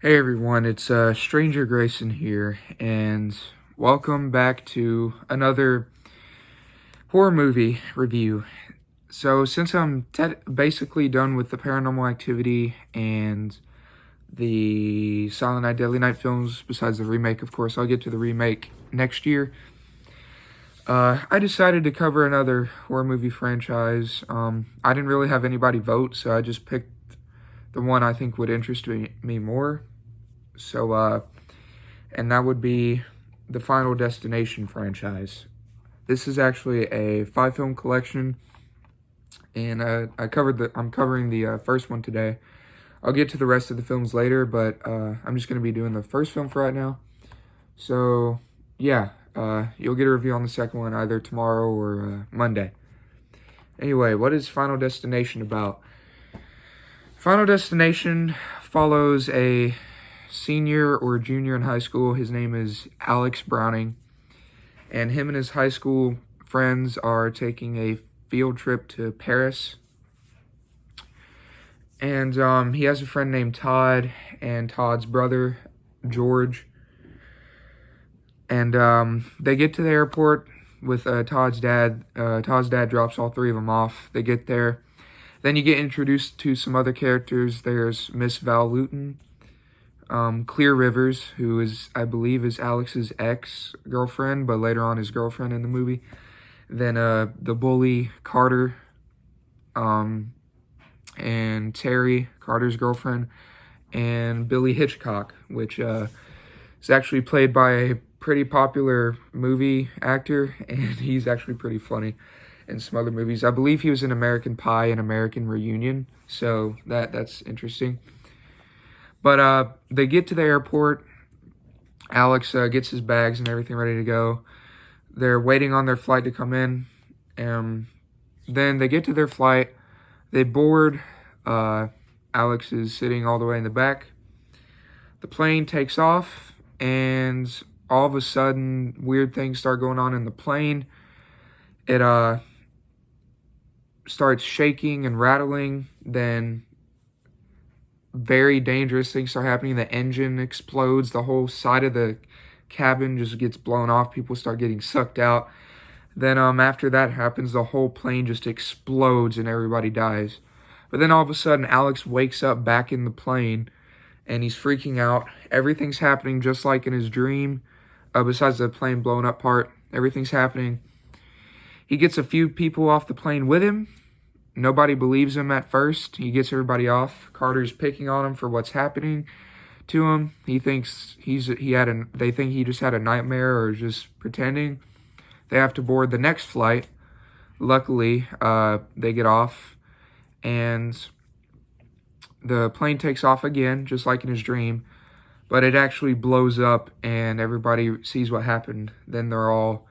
Hey everyone, it's Stranger Grayson here, and welcome back to another horror movie review. So, since I'm basically done with the Paranormal Activity and the Silent Night, Deadly Night films, besides the remake, of course, I'll get to the remake next year. I decided to cover another horror movie franchise. I didn't really have anybody vote, so I just picked the one I think would interest me more. So, and that would be the Final Destination franchise. This is actually a 5-film collection, and I'm covering the first one today. I'll get to the rest of the films later, but I'm just going to be doing the first film for right now. So, yeah, you'll get a review on the second one either tomorrow or Monday. Anyway, what is Final Destination about? Final Destination follows a senior or junior in high school. His name is Alex Browning, and him and his high school friends are taking a field trip to Paris. And he has a friend named Todd and Todd's brother, George. And they get to the airport with Todd's dad. Todd's dad drops all three of them off. They get there. Then you get introduced to some other characters. There's Miss Val Luton, Clear Rivers, who is, I believe, is Alex's ex-girlfriend, but later on his girlfriend in the movie. Then the bully, Carter, and Terry, Carter's girlfriend, and Billy Hitchcock, which is actually played by a pretty popular movie actor, and he's actually pretty funny in some other movies. I believe he was in American Pie and American Reunion, so that's interesting. But they get to the airport. Alex gets his bags and everything ready to go. They're waiting on their flight to come in. Then they get to their flight. They board. Alex is sitting all the way in the back. The plane takes off, and all of a sudden, weird things start going on in the plane. It starts shaking and rattling. Then very dangerous things start happening. The engine explodes. The whole side of the cabin just gets blown off. People start getting sucked out. Then after that happens, the whole plane just explodes and everybody dies. But then all of a sudden, Alex wakes up back in the plane, and he's freaking out. Everything's happening just like in his dream. Besides the plane blowing up part, everything's happening. He gets a few people off the plane with him. Nobody believes him at first. He gets everybody off. Carter's picking on him for what's happening to him. He thinks they think he just had a nightmare or just pretending. They have to board the next flight. Luckily, they get off, and the plane takes off again, just like in his dream. But it actually blows up, and everybody sees what happened. Then they're all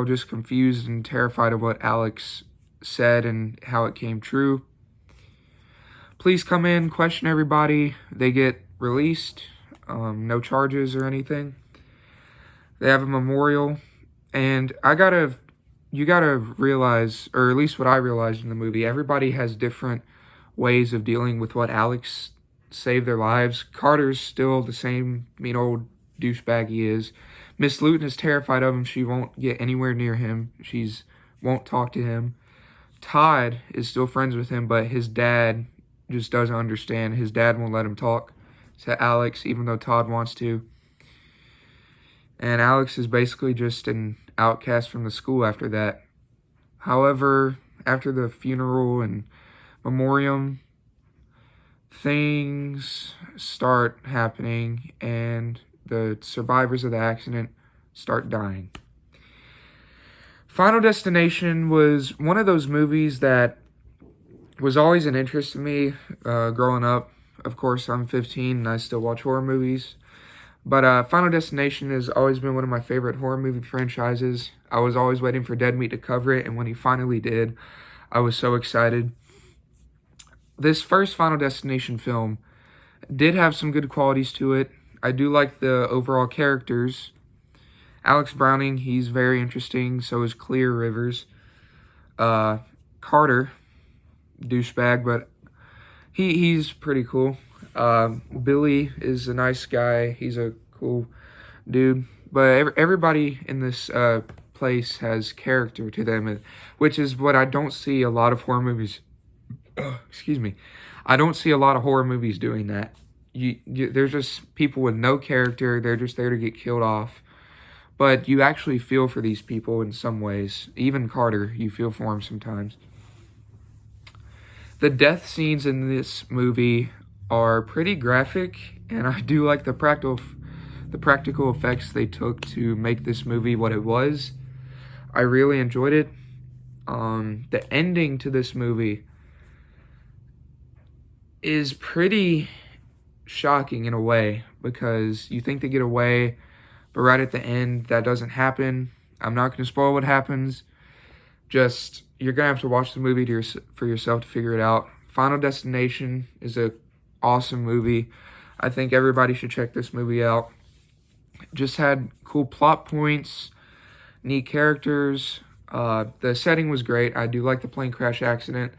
just confused and terrified of what Alex said and how it came true. Police come in, question everybody. They get released. No charges or anything. They have a memorial, and you gotta realize, or at least what I realized in the movie, everybody has different ways of dealing with what Alex saved their lives. Carter's still the same mean old douchebag he is. Miss Luton is terrified of him. She won't get anywhere near him. Won't talk to him. Todd is still friends with him, but his dad just doesn't understand. His dad won't let him talk to Alex, even though Todd wants to. And Alex is basically just an outcast from the school after that. However, after the funeral and memoriam, things start happening, and the survivors of the accident start dying. Final Destination was one of those movies that was always an interest to me growing up. Of course, I'm 15 and I still watch horror movies. But Final Destination has always been one of my favorite horror movie franchises. I was always waiting for Dead Meat to cover it, and when he finally did, I was so excited. This first Final Destination film did have some good qualities to it. I do like the overall characters. Alex Browning, he's very interesting. So is Clear Rivers. Carter, douchebag, but he's pretty cool. Billy is a nice guy. He's a cool dude. But everybody in this place has character to them, which is what I don't see a lot of horror movies. Excuse me. I don't see a lot of horror movies doing that. There's just people with no character. They're just there to get killed off. But you actually feel for these people in some ways. Even Carter, you feel for him sometimes. The death scenes in this movie are pretty graphic, and I do like the practical effects they took to make this movie what it was. I really enjoyed it. The ending to this movie is pretty shocking in a way, because you think they get away, but right at the end, that doesn't happen. I'm not going to spoil what happens. Just, you're going to have to watch the movie for yourself to figure it out. Final Destination is an awesome movie. I think everybody should check this movie out. Just had cool plot points, neat characters. The setting was great. I do like the plane crash accident.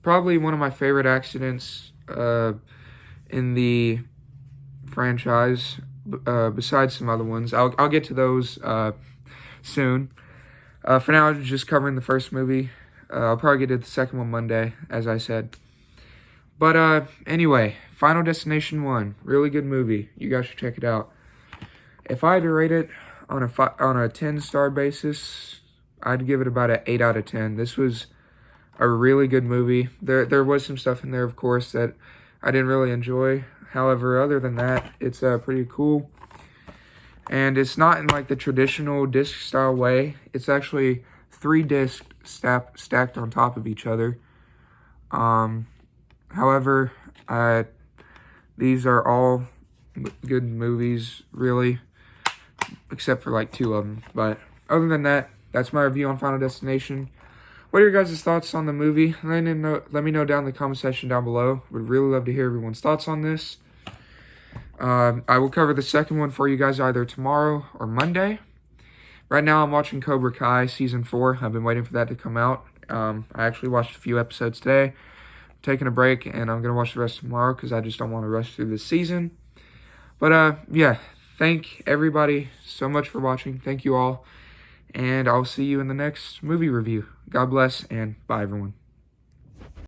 Probably one of my favorite accidents in the franchise, besides some other ones. I'll get to those soon. For now, I'm just covering the first movie. I'll probably get to the second one Monday, as I said. But anyway, Final Destination 1, really good movie. You guys should check it out. If I had to rate it on a 10-star basis, I'd give it about an 8 out of 10. This was a really good movie. There was some stuff in there, of course, that I didn't really enjoy. However, other than that, it's pretty cool. And it's not in like the traditional disc style way. It's actually 3 discs stacked on top of each other. However, these are all good movies, really, except for like 2 of them. But other than that, that's my review on Final Destination. What are your guys' thoughts on the movie? Let me know down in the comment section down below. Would really love to hear everyone's thoughts on this. I will cover the second one for you guys either tomorrow or Monday. Right now, I'm watching Cobra Kai Season 4. I've been waiting for that to come out. I actually watched a few episodes today. I'm taking a break, and I'm going to watch the rest tomorrow because I just don't want to rush through this season. But, yeah, thank everybody so much for watching. Thank you all. And I'll see you in the next movie review. God bless, and bye, everyone.